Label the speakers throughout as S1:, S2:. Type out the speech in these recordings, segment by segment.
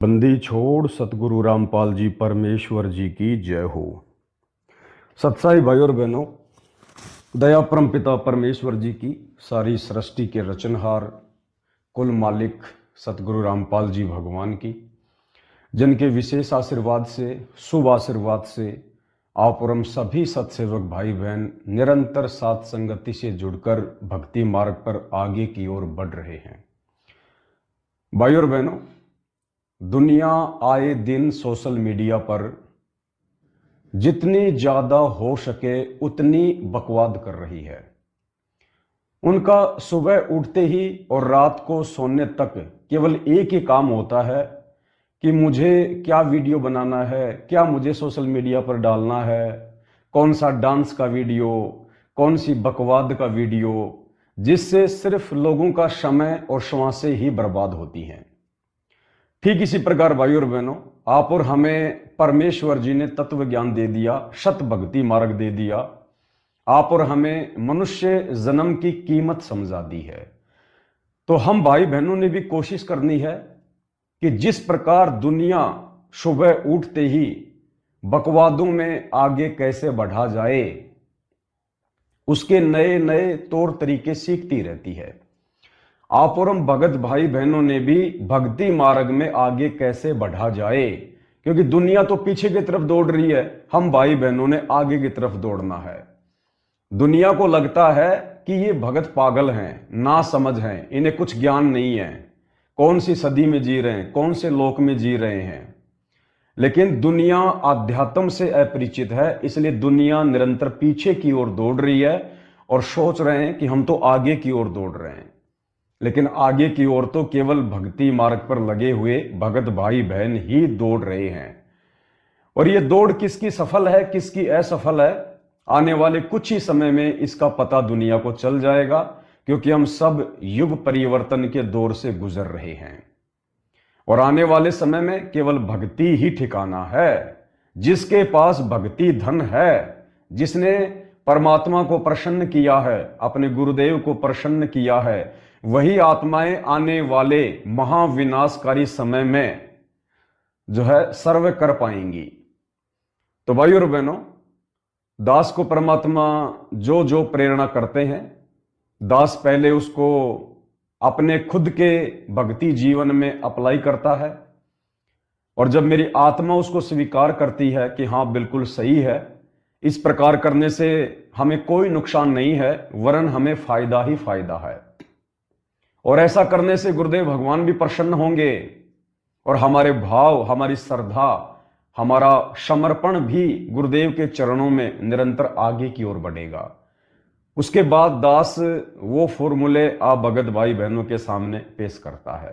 S1: बंदी छोड़ सतगुरु रामपाल जी परमेश्वर जी की जय हो। सत्साई भाई और बहनों, दया परम पिता परमेश्वर जी की, सारी सृष्टि के रचनहार कुल मालिक सतगुरु रामपाल जी भगवान की, जिनके विशेष आशीर्वाद से, शुभ आशीर्वाद से आप और हम सभी सत्सेवक भाई बहन निरंतर साथ संगति से जुड़कर भक्ति मार्ग पर आगे की ओर बढ़ रहे हैं। भाई और बहनों, दुनिया आए दिन सोशल मीडिया पर जितनी ज्यादा हो सके उतनी बकवाद कर रही है। उनका सुबह उठते ही और रात को सोने तक केवल एक ही काम होता है कि मुझे क्या वीडियो बनाना है, क्या मुझे सोशल मीडिया पर डालना है, कौन सा डांस का वीडियो, कौन सी बकवाद का वीडियो, जिससे सिर्फ लोगों का समय और श्वासें ही बर्बाद होती हैं। ठीक इसी प्रकार भाई और बहनों, आप और हमें परमेश्वर जी ने तत्व ज्ञान दे दिया, शत भक्ति मार्ग दे दिया, आप और हमें मनुष्य जन्म की कीमत समझा दी है। तो हम भाई बहनों ने भी कोशिश करनी है कि जिस प्रकार दुनिया सुबह उठते ही बकवादों में आगे कैसे बढ़ा जाए, उसके नए नए तौर तरीके सीखती रहती है। आप और हम भगत भाई बहनों ने भी भक्ति मार्ग में आगे कैसे बढ़ा जाए, क्योंकि दुनिया तो पीछे की तरफ दौड़ रही है, हम भाई बहनों ने आगे की तरफ दौड़ना है। दुनिया को लगता है कि ये भगत पागल हैं, ना समझ हैं, इन्हें कुछ ज्ञान नहीं है, कौन सी सदी में जी रहे हैं, कौन से लोक में जी रहे हैं। लेकिन दुनिया आध्यात्म से अपरिचित है, इसलिए दुनिया निरंतर पीछे की ओर दौड़ रही है और सोच रहे हैं कि हम तो आगे की ओर दौड़ रहे हैं। लेकिन आगे की ओर तो केवल भक्ति मार्ग पर लगे हुए भगत भाई बहन ही दौड़ रहे हैं। और ये दौड़ किसकी सफल है, किसकी असफल है, आने वाले कुछ ही समय में इसका पता दुनिया को चल जाएगा, क्योंकि हम सब युग परिवर्तन के दौर से गुजर रहे हैं। और आने वाले समय में केवल भक्ति ही ठिकाना है। जिसके पास भक्ति धन है, जिसने परमात्मा को प्रसन्न किया है, अपने गुरुदेव को प्रसन्न किया है, वही आत्माएं आने वाले महाविनाशकारी समय में जो है सर्व कर पाएंगी। तो भाई और बहनों, दास को परमात्मा जो जो प्रेरणा करते हैं, दास पहले उसको अपने खुद के भक्ति जीवन में अप्लाई करता है, और जब मेरी आत्मा उसको स्वीकार करती है कि हाँ बिल्कुल सही है, इस प्रकार करने से हमें कोई नुकसान नहीं है, वरन हमें फायदा ही फायदा है, और ऐसा करने से गुरुदेव भगवान भी प्रसन्न होंगे, और हमारे भाव, हमारी श्रद्धा, हमारा समर्पण भी गुरुदेव के चरणों में निरंतर आगे की ओर बढ़ेगा। उसके बाद दास वो फॉर्मूले आप भगत भाई बहनों के सामने पेश करता है।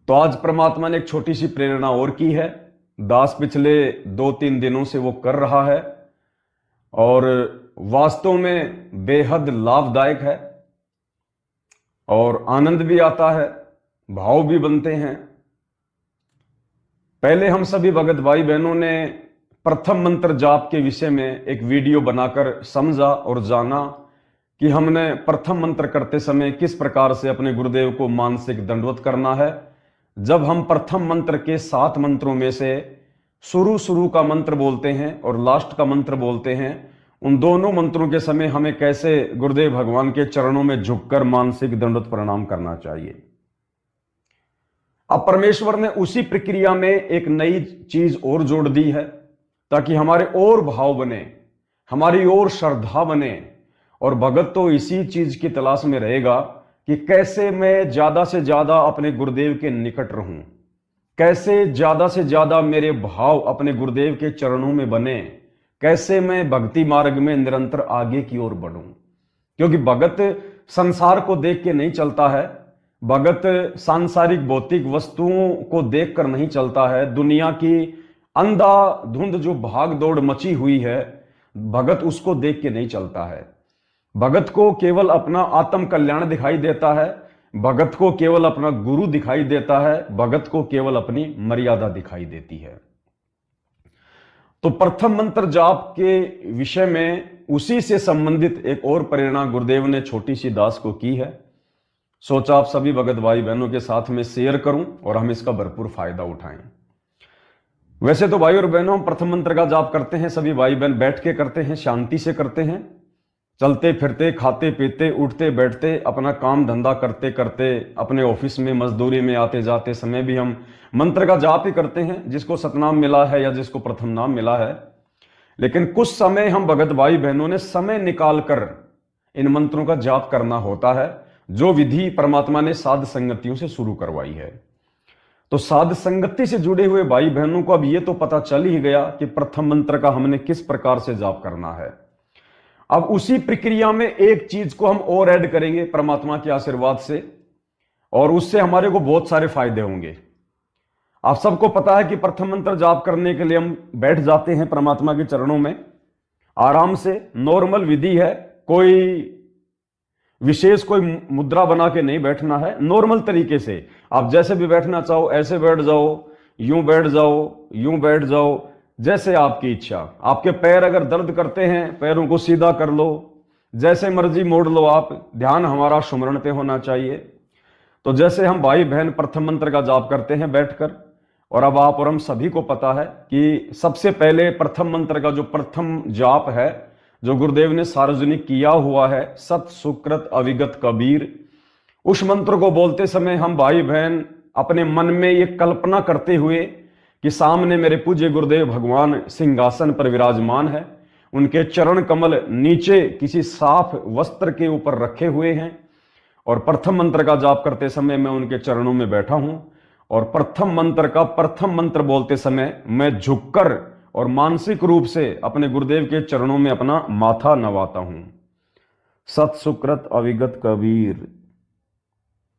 S1: तो आज परमात्मा ने एक छोटी सी प्रेरणा और की है, दास पिछले 2-3 दिनों से वो कर रहा है, और वास्तव में बेहद लाभदायक है, और आनंद भी आता है, भाव भी बनते हैं। पहले हम सभी भगत भाई बहनों ने प्रथम मंत्र जाप के विषय में एक वीडियो बनाकर समझा और जाना कि हमने प्रथम मंत्र करते समय किस प्रकार से अपने गुरुदेव को मानसिक दंडवत करना है। जब हम प्रथम मंत्र के 7 मंत्रों में से शुरू का मंत्र बोलते हैं और लास्ट का मंत्र बोलते हैं, उन दोनों मंत्रों के समय हमें कैसे गुरुदेव भगवान के चरणों में झुककर मानसिक दंडवत प्रणाम करना चाहिए। अब परमेश्वर ने उसी प्रक्रिया में एक नई चीज और जोड़ दी है, ताकि हमारे और भाव बने, हमारी और श्रद्धा बने। और भगत तो इसी चीज की तलाश में रहेगा कि कैसे मैं ज्यादा से ज्यादा अपने गुरुदेव के निकट रहूं, कैसे ज्यादा से ज्यादा मेरे भाव अपने गुरुदेव के चरणों में बने, कैसे मैं भक्ति मार्ग में निरंतर आगे की ओर बढ़ूं। क्योंकि भगत संसार को देख के नहीं चलता है, भगत सांसारिक भौतिक वस्तुओं को देखकर नहीं चलता है, दुनिया की अंधाधुंध जो भाग दौड़ मची हुई है, भगत उसको देख के नहीं चलता है। भगत को केवल अपना आत्म कल्याण दिखाई देता है, भगत को केवल अपना गुरु दिखाई देता है, भगत को केवल अपनी मर्यादा दिखाई देती है। तो प्रथम मंत्र जाप के विषय में उसी से संबंधित एक और प्रेरणा गुरुदेव ने छोटी सी दास को की है। सोचा आप सभी भगत भाई बहनों के साथ में शेयर करूं और हम इसका भरपूर फायदा उठाएं। वैसे तो भाई और बहनों, हम प्रथम मंत्र का जाप करते हैं, सभी भाई बहन बैठ के करते हैं, शांति से करते हैं, चलते फिरते, खाते पीते, उठते बैठते, अपना काम धंधा करते करते, अपने ऑफिस में मजदूरी में आते जाते समय भी हम मंत्र का जाप ही करते हैं, जिसको सतनाम मिला है या जिसको प्रथम नाम मिला है। लेकिन कुछ समय हम भगत भाई बहनों ने समय निकाल कर इन मंत्रों का जाप करना होता है, जो विधि परमात्मा ने साध संगतियों से शुरू करवाई है। तो साध संगति से जुड़े हुए भाई बहनों को अब ये तो पता चल ही गया कि प्रथम मंत्र का हमने किस प्रकार से जाप करना है। अब उसी प्रक्रिया में एक चीज को हम और ऐड करेंगे परमात्मा के आशीर्वाद से, और उससे हमारे को बहुत सारे फायदे होंगे। आप सबको पता है कि प्रथम मंत्र जाप करने के लिए हम बैठ जाते हैं परमात्मा के चरणों में, आराम से, नॉर्मल विधि है, कोई विशेष कोई मुद्रा बना के नहीं बैठना है, नॉर्मल तरीके से आप जैसे भी बैठना चाहो ऐसे बैठ जाओ, यूं बैठ जाओ, यूं बैठ जाओ, जैसे आपकी इच्छा। आपके पैर अगर दर्द करते हैं, पैरों को सीधा कर लो, जैसे मर्जी मोड़ लो आप, ध्यान हमारा सुमरण पे होना चाहिए। तो जैसे हम भाई बहन प्रथम मंत्र का जाप करते हैं बैठकर, और अब आप और हम सभी को पता है कि सबसे पहले प्रथम मंत्र का जो प्रथम जाप है, जो गुरुदेव ने सार्वजनिक किया हुआ है, सत सुकृत अविगत कबीर, उस मंत्र को बोलते समय हम भाई बहन अपने मन में ये कल्पना करते हुए कि सामने मेरे पूज्य गुरुदेव भगवान सिंहासन पर विराजमान है, उनके चरण कमल नीचे किसी साफ वस्त्र के ऊपर रखे हुए हैं, और प्रथम मंत्र का जाप करते समय मैं उनके चरणों में बैठा हूं, और प्रथम मंत्र का प्रथम मंत्र बोलते समय मैं झुककर और मानसिक रूप से अपने गुरुदेव के चरणों में अपना माथा नवाता हूं। सत सुकृत अविगत कबीर।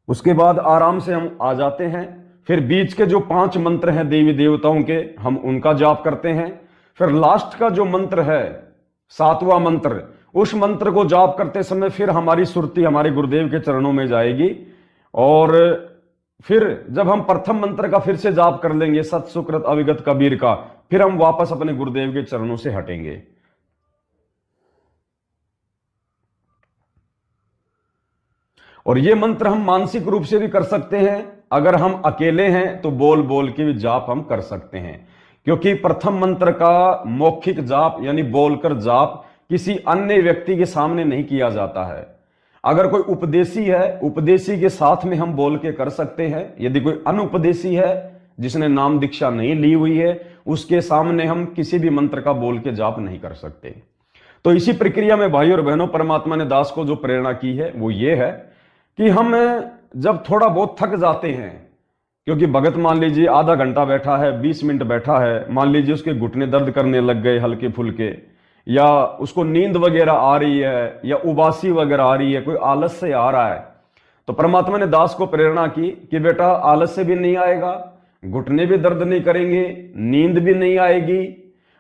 S1: उसके बाद आराम से हम आ जाते हैं, फिर बीच के जो 5 मंत्र हैं देवी देवताओं के, हम उनका जाप करते हैं। फिर लास्ट का जो मंत्र है 7वां मंत्र, उस मंत्र को जाप करते समय फिर हमारी सुरती हमारे गुरुदेव के चरणों में जाएगी, और फिर जब हम प्रथम मंत्र का फिर से जाप कर लेंगे सत सुकृत अविगत कबीर का, फिर हम वापस अपने गुरुदेव के चरणों से हटेंगे। और ये मंत्र हम मानसिक रूप से भी कर सकते हैं, अगर हम अकेले हैं तो बोल बोल के भी जाप हम कर सकते हैं, क्योंकि प्रथम मंत्र का मौखिक जाप यानी बोलकर जाप किसी अन्य व्यक्ति के सामने नहीं किया जाता है। अगर कोई उपदेशी है, उपदेशी के साथ में हम बोल के कर सकते हैं। यदि कोई अनुपदेशी है जिसने नाम दीक्षा नहीं ली हुई है, उसके सामने हम किसी भी मंत्र का बोल के जाप नहीं कर सकते। तो इसी प्रक्रिया में भाई और बहनों, परमात्मा ने दास को जो प्रेरणा की है वो ये है कि हम जब थोड़ा बहुत थक जाते हैं, क्योंकि भगत मान लीजिए आधा घंटा बैठा है, 20 मिनट बैठा है, मान लीजिए उसके घुटने दर्द करने लग गए हल्के फुल्के, या उसको नींद वगैरह आ रही है, या उबासी वगैरह आ रही है, कोई आलस से आ रहा है, तो परमात्मा ने दास को प्रेरणा की कि बेटा आलस से भी नहीं आएगा, घुटने भी दर्द नहीं करेंगे, नींद भी नहीं आएगी,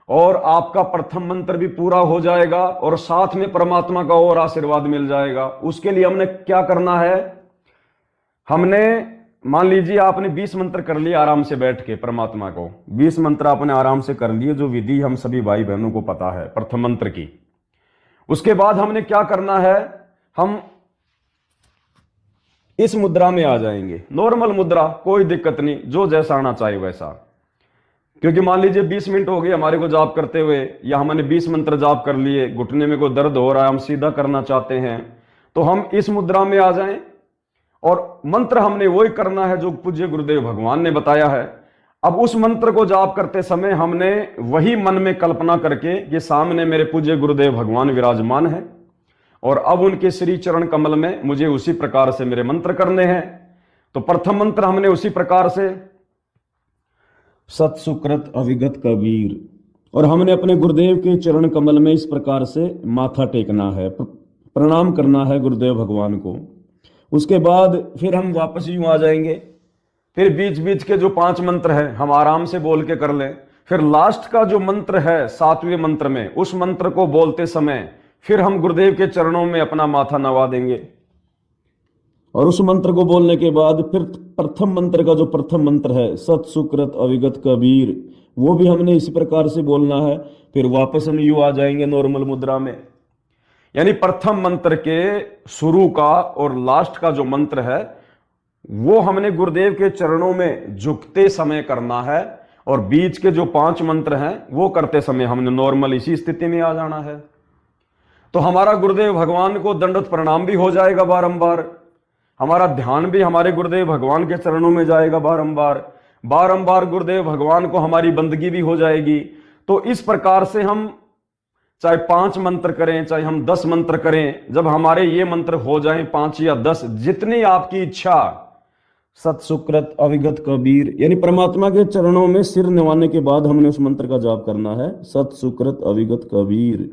S1: और आपका प्रथम मंत्र भी पूरा हो जाएगा, और साथ में परमात्मा का और आशीर्वाद मिल जाएगा। उसके लिए हमने क्या करना है, हमने मान लीजिए आपने 20 मंत्र कर लिए आराम से बैठ के, परमात्मा को 20 मंत्र आपने आराम से कर लिए, जो विधि हम सभी भाई बहनों को पता है प्रथम मंत्र की। उसके बाद हमने क्या करना है, हम इस मुद्रा में आ जाएंगे, नॉर्मल मुद्रा, कोई दिक्कत नहीं, जो जैसा आना चाहिए वैसा। क्योंकि मान लीजिए 20 मिनट हो गए हमारे को जाप करते हुए, या हमने 20 मंत्र जाप कर लिए, घुटने में कोई दर्द हो रहा है, हम सीधा करना चाहते हैं, तो हम इस मुद्रा में आ जाएं, और मंत्र हमने वही करना है जो पूज्य गुरुदेव भगवान ने बताया है। अब उस मंत्र को जाप करते समय हमने वही मन में कल्पना करके कि सामने मेरे पूज्य गुरुदेव भगवान विराजमान है, और अब उनके श्री चरण कमल में मुझे उसी प्रकार से मेरे मंत्र करने हैं। तो प्रथम मंत्र हमने उसी प्रकार से सत सुकृत अविगत कबीर, और हमने अपने गुरुदेव के चरण कमल में इस प्रकार से माथा टेकना है, प्रणाम करना है गुरुदेव भगवान को। उसके बाद फिर हम वापस यूं आ जाएंगे, फिर बीच बीच के जो 5 मंत्र हैं हम आराम से बोल के कर लें। फिर लास्ट का जो मंत्र है 7वें मंत्र में, उस मंत्र को बोलते समय फिर हम गुरुदेव के चरणों में अपना माथा नवा देंगे, और उस मंत्र को बोलने के बाद फिर प्रथम मंत्र का जो प्रथम मंत्र है सत सुकृत अविगत कबीर, वो भी हमने इसी प्रकार से बोलना है। फिर वापस हम यूं आ जाएंगे नॉर्मल मुद्रा में। यानी प्रथम मंत्र के शुरू का और लास्ट का जो मंत्र है वो हमने गुरुदेव के चरणों में झुकते समय करना है, और बीच के जो 5 मंत्र हैं वो करते समय हमने नॉर्मल इसी स्थिति में आ जाना है। तो हमारा गुरुदेव भगवान को दंडवत प्रणाम भी हो जाएगा बारंबार, हमारा ध्यान भी हमारे गुरुदेव भगवान के चरणों में जाएगा बारंबार, बारंबार गुरुदेव भगवान को हमारी बंदगी भी हो जाएगी। तो इस प्रकार से हम चाहे 5 मंत्र करें, चाहे हम 10 मंत्र करें, जब हमारे ये मंत्र हो जाएं 5 या 10, जितनी आपकी इच्छा, सत सुकृत अविगत कबीर, यानी परमात्मा के चरणों में सिर निवाने के बाद हमने उस मंत्र का जाप करना है, सत सुकृत अविगत कबीर।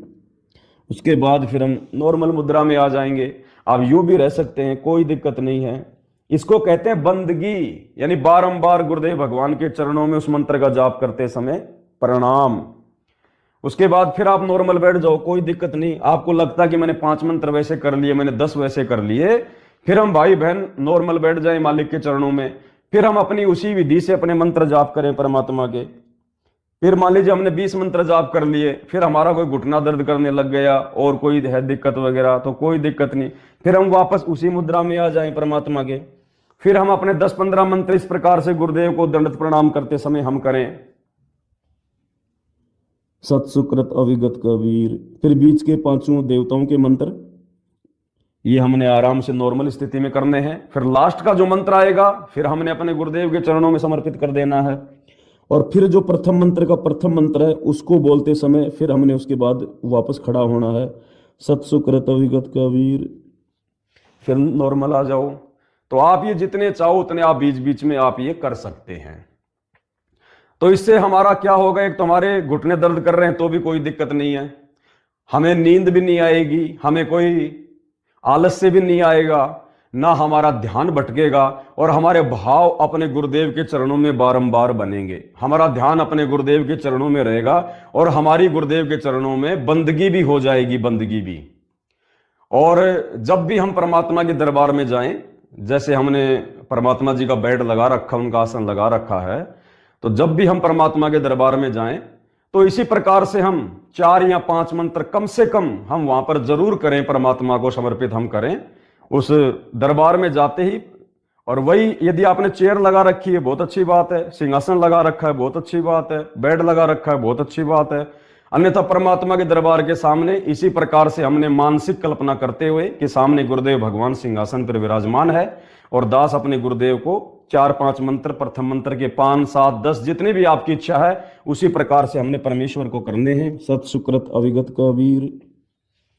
S1: उसके बाद फिर हम नॉर्मल मुद्रा में आ जाएंगे। आप यूं भी रह सकते हैं, कोई दिक्कत नहीं है। इसको कहते हैं बंदगी, यानी बारंबार गुरुदेव भगवान के चरणों में उस मंत्र का जाप करते समय प्रणाम। उसके बाद फिर आप नॉर्मल बैठ जाओ, कोई दिक्कत नहीं। आपको लगता है कि मैंने 5 मंत्र वैसे कर लिए, मैंने 10 वैसे कर लिए, फिर हम भाई बहन नॉर्मल बैठ जाए मालिक के चरणों में, फिर हम अपनी उसी विधि से अपने मंत्र जाप करें परमात्मा के। फिर मान लीजिए हमने 20 मंत्र जाप कर लिए, फिर हमारा कोई घुटना दर्द करने लग गया और कोई है दिक्कत वगैरह, तो कोई दिक्कत नहीं, फिर हम वापस उसी मुद्रा में आ जाएं परमात्मा के। फिर हम अपने 10-15 मंत्र इस प्रकार से गुरुदेव को दंडवत प्रणाम करते समय हम करें, सत सुकृत अविगत कबीर। फिर बीच के 5 देवताओं के मंत्र ये हमने आराम से नॉर्मल स्थिति में करने हैं। फिर लास्ट का जो मंत्र आएगा फिर हमने अपने गुरुदेव के चरणों में समर्पित कर देना है। और फिर जो प्रथम मंत्र का प्रथम मंत्र है उसको बोलते समय फिर हमने उसके बाद वापस खड़ा होना है, सत सुकृत अविगत कबीर। फिर नॉर्मल आ जाओ। तो आप ये जितने चाहो उतने आप बीच बीच में आप ये कर सकते हैं। तो इससे हमारा क्या होगा, एक तो हमारे घुटने दर्द कर रहे हैं तो भी कोई दिक्कत नहीं है, हमें नींद भी नहीं आएगी, हमें कोई आलस्य भी नहीं आएगा, ना हमारा ध्यान भटकेगा, और हमारे भाव अपने गुरुदेव के चरणों में बारंबार बनेंगे। हमारा ध्यान अपने गुरुदेव के चरणों में रहेगा और हमारी गुरुदेव के चरणों में बंदगी भी हो जाएगी, बंदगी भी। और जब भी हम परमात्मा के दरबार में जाएं, जैसे हमने परमात्मा जी का बेड लगा रखा, उनका आसन लगा रखा है, तो जब भी हम परमात्मा के दरबार में जाएं तो इसी प्रकार से हम 4 या 5 मंत्र कम से कम हम वहां पर जरूर करें, परमात्मा को समर्पित हम करें उस दरबार में जाते ही। और वही यदि आपने चेयर लगा रखी है बहुत अच्छी बात है, सिंहासन लगा रखा है बहुत अच्छी बात है, बेड लगा रखा है बहुत अच्छी बात है, अन्यथा परमात्मा के दरबार के सामने इसी प्रकार से हमने मानसिक कल्पना करते हुए कि सामने गुरुदेव भगवान सिंहासन पर विराजमान है और दास अपने गुरुदेव को 4-5 मंत्र, प्रथम मंत्र के 5, 7, 10 जितनी भी आपकी इच्छा है उसी प्रकार से हमने परमेश्वर को करने हैं, सत सुकृत अविगत कबीर।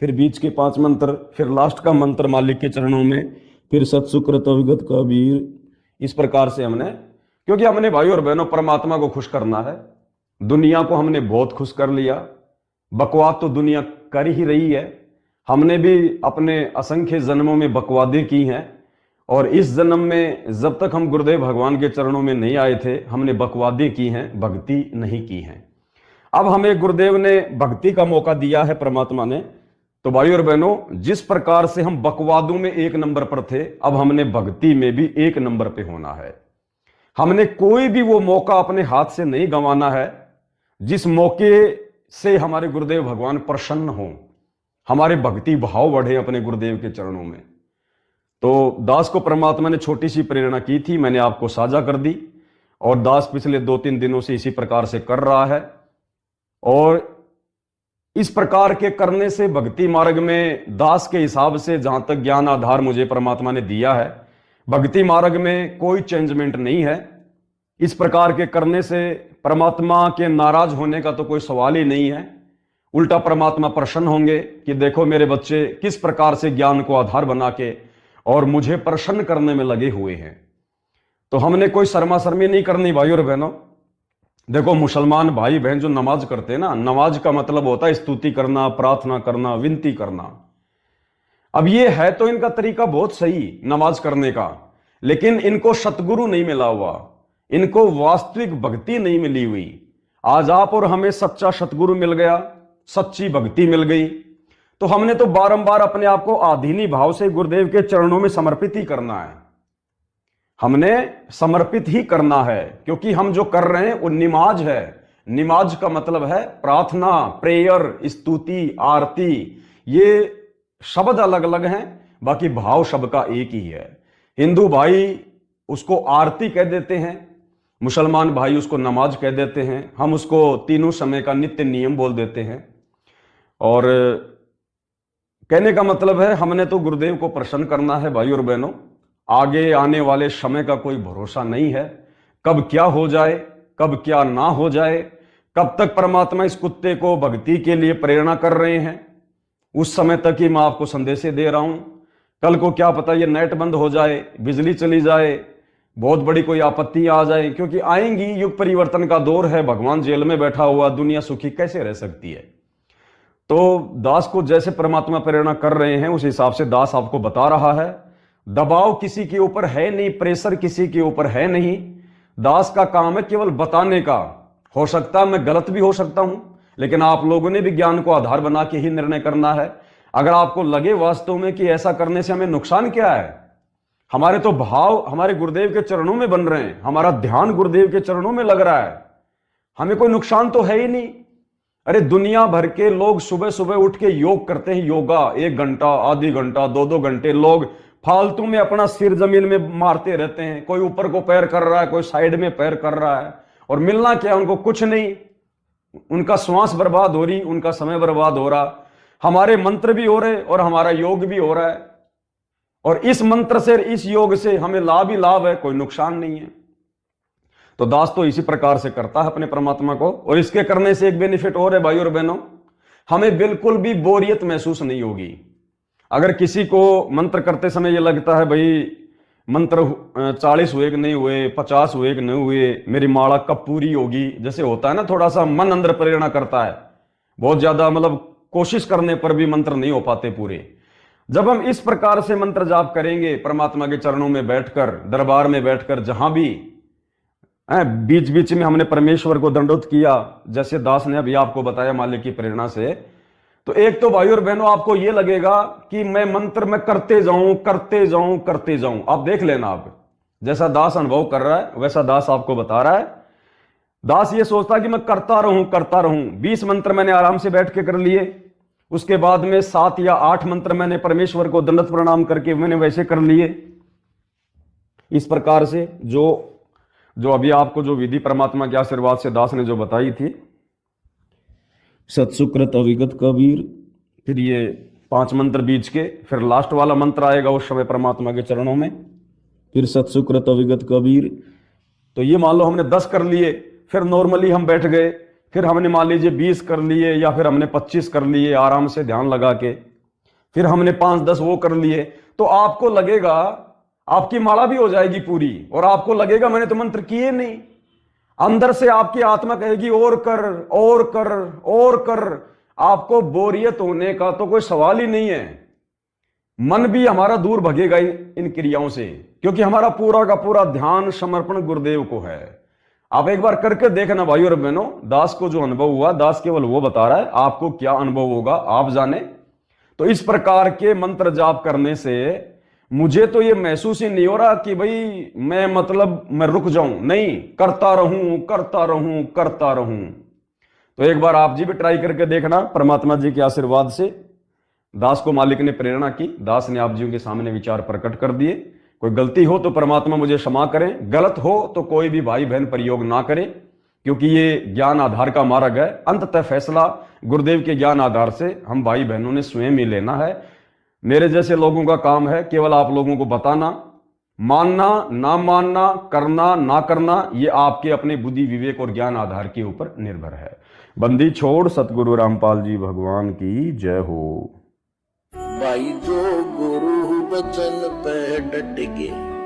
S1: फिर बीच के 5 मंत्र, फिर लास्ट का मंत्र मालिक के चरणों में, फिर सत सुकृत अविगत कबीर। इस प्रकार से हमने, क्योंकि हमने भाई और बहनों परमात्मा को खुश करना है। दुनिया को हमने बहुत खुश कर लिया, बकवाद तो दुनिया कर ही रही है, हमने भी अपने असंख्य जन्मों में बकवादें की हैं, और इस जन्म में जब तक हम गुरुदेव भगवान के चरणों में नहीं आए थे हमने बकवादें की हैं, भक्ति नहीं की हैं। अब हमें गुरुदेव ने भक्ति का मौका दिया है परमात्मा ने, तो भाई और बहनों जिस प्रकार से हम बकवादों में 1 नंबर पर थे, अब हमने भक्ति में भी 1 नंबर पे होना है। हमने कोई भी वो मौका अपने हाथ से नहीं गंवाना है जिस मौके से हमारे गुरुदेव भगवान प्रसन्न हों, हमारे भक्ति भाव बढ़े अपने गुरुदेव के चरणों में। तो दास को परमात्मा ने छोटी सी प्रेरणा की थी, मैंने आपको साझा कर दी, और दास पिछले 2-3 दिनों से इसी प्रकार से कर रहा है। और इस प्रकार के करने से भक्ति मार्ग में दास के हिसाब से जहां तक ज्ञान आधार मुझे परमात्मा ने दिया है, भक्ति मार्ग में कोई चेंजमेंट नहीं है। इस प्रकार के करने से परमात्मा के नाराज होने का तो कोई सवाल ही नहीं है, उल्टा परमात्मा प्रसन्न होंगे कि देखो मेरे बच्चे किस प्रकार से ज्ञान को आधार बना के और मुझे प्रसन्न करने में लगे हुए हैं। तो हमने कोई शर्मा शर्मी नहीं करनी भाई और बहनों। देखो मुसलमान भाई बहन जो नमाज करते हैं ना, नमाज का मतलब होता है स्तुति करना, प्रार्थना करना, विनती करना। अब ये है तो इनका तरीका बहुत सही नमाज करने का, लेकिन इनको सतगुरु नहीं मिला हुआ, इनको वास्तविक भक्ति नहीं मिली हुई। आज आप और हमें सच्चा सतगुरु मिल गया, सच्ची भक्ति मिल गई, तो हमने तो बारंबार अपने आप को आधीनी भाव से गुरुदेव के चरणों में समर्पित ही करना है, हमने समर्पित ही करना है। क्योंकि हम जो कर रहे हैं वो निमाज है। निमाज का मतलब है प्रार्थना, प्रेयर, स्तुति, आरती। ये शब्द अलग अलग हैं, बाकी भाव सबका एक ही है। हिंदू भाई उसको आरती कह देते हैं, मुसलमान भाई उसको नमाज कह देते हैं, हम उसको तीनों समय का नित्य नियम बोल देते हैं। और कहने का मतलब है हमने तो गुरुदेव को प्रसन्न करना है भाई और बहनों। आगे आने वाले समय का कोई भरोसा नहीं है, कब क्या हो जाए, कब क्या ना हो जाए, कब तक परमात्मा इस कुत्ते को भक्ति के लिए प्रेरणा कर रहे हैं, उस समय तक ही मैं आपको संदेश दे रहा हूं। कल को क्या पता ये नेट बंद हो जाए, बिजली चली जाए, बहुत बड़ी कोई आपत्ति आ जाए, क्योंकि आएंगी। युग परिवर्तन का दौर है, भगवान जेल में बैठा हुआ, दुनिया सुखी कैसे रह सकती है। तो दास को जैसे परमात्मा प्रेरणा कर रहे हैं उस हिसाब से दास आपको बता रहा है। दबाव किसी के ऊपर है नहीं, प्रेशर किसी के ऊपर है नहीं। दास का काम है केवल बताने का। हो सकता है मैं गलत भी हो सकता हूं, लेकिन आप लोगों ने भी ज्ञान को आधार बना के ही निर्णय करना है। अगर आपको लगे वास्तव में कि ऐसा करने से हमें नुकसान क्या है, हमारे तो भाव हमारे गुरुदेव के चरणों में बन रहे हैं, हमारा ध्यान गुरुदेव के चरणों में लग रहा है, हमें कोई नुकसान तो है ही नहीं। अरे दुनिया भर के लोग सुबह सुबह उठ के योग करते हैं, योगा 1 घंटा, आधी घंटा, 2-2 घंटे लोग फालतू में अपना सिर जमीन में मारते रहते हैं। कोई ऊपर को पैर कर रहा है, कोई साइड में पैर कर रहा है, और मिलना क्या उनको, कुछ नहीं। उनका श्वास बर्बाद हो रही, उनका समय बर्बाद हो रहा। हमारे मंत्र भी हो रहे और हमारा योग भी हो रहा है, और इस मंत्र से इस योग से हमें लाभ ही लाभ है, कोई नुकसान नहीं है। तो दास तो इसी प्रकार से करता है अपने परमात्मा को। और इसके करने से एक बेनिफिट और है भाई और बहनों, हमें बिल्कुल भी बोरियत महसूस नहीं होगी। अगर किसी को मंत्र करते समय यह लगता है भाई मंत्र 40 हुए कि नहीं हुए, 50 हुए कि नहीं हुए, मेरी माला कब पूरी होगी, जैसे होता है ना, थोड़ा सा मन अंदर प्रेरणा करता है, बहुत ज्यादा मतलब कोशिश करने पर भी मंत्र नहीं हो पाते पूरे। जब हम इस प्रकार से मंत्र जाप करेंगे परमात्मा के चरणों में बैठकर, दरबार में बैठकर, जहां भी बीच बीच में हमने परमेश्वर को दंडोत किया, जैसे दास ने अभी आपको बताया मालिक की प्रेरणा से, तो एक तो भाई और बहनों आपको यह लगेगा कि मैं मंत्र में करते जाऊं करते जाऊं करते जाऊं। आप देख लेना, आप जैसा दास अनुभव कर रहा है वैसा दास आपको बता रहा है। दास ये सोचता है कि मैं करता रहूं करता रहूं। 20 मंत्र मैंने आराम से बैठ के कर लिए, उसके बाद में 7 या 8 मंत्र मैंने परमेश्वर को दंडवत प्रणाम करके मैंने वैसे कर लिए। इस प्रकार से जो अभी आपको जो विधि परमात्मा के आशीर्वाद से दास ने जो बताई थी, सत्सुकृत अविगत कबीर, फिर ये 5 मंत्र बीच के, फिर लास्ट वाला मंत्र आएगा उस समय परमात्मा के चरणों में, फिर सत्सुकृत अविगत कबीर। तो ये मान लो हमने 10 कर लिए, फिर नॉर्मली हम बैठ गए, फिर हमने मान लीजिए 20 कर लिए, या फिर हमने 25 कर लिए आराम से ध्यान लगा के, फिर हमने 5-10 वो कर लिए, तो आपको लगेगा आपकी माला भी हो जाएगी पूरी, और आपको लगेगा मैंने तो मंत्र किए नहीं। अंदर से आपकी आत्मा कहेगी और कर और कर और कर। आपको बोरियत होने का तो कोई सवाल ही नहीं है। मन भी हमारा दूर भगेगा इन क्रियाओं से, क्योंकि हमारा पूरा का पूरा ध्यान समर्पण गुरुदेव को है। आप एक बार करके देखना भाई और बहनों, दास को जो अनुभव हुआ, दास केवल वो बता रहा है, आपको क्या अनुभव होगा आप जाने। तो इस प्रकार के मंत्र जाप करने से मुझे तो ये महसूस ही नहीं हो रहा कि भाई मैं रुक जाऊं, नहीं, करता रहूं करता रहूं करता रहूं। तो एक बार आप जी भी ट्राई करके देखना, परमात्मा जी के आशीर्वाद से दास को मालिक ने प्रेरणा की, दास ने आप जी के सामने विचार प्रकट कर दिए। कोई गलती हो तो परमात्मा मुझे क्षमा करें, गलत हो तो कोई भी भाई बहन प्रयोग ना करे, क्योंकि ये ज्ञान आधार का मार्ग है। अंततः फैसला गुरुदेव के ज्ञान आधार से हम भाई बहनों ने स्वयं ही लेना है। मेरे जैसे लोगों का काम है केवल आप लोगों को बताना, मानना ना मानना, करना ना करना, ये आपके अपने बुद्धि विवेक और ज्ञान आधार के ऊपर निर्भर है। बंदी छोड़ सतगुरु रामपाल जी भगवान की जय हो।
S2: भाई जो गुरु बचन पे डट के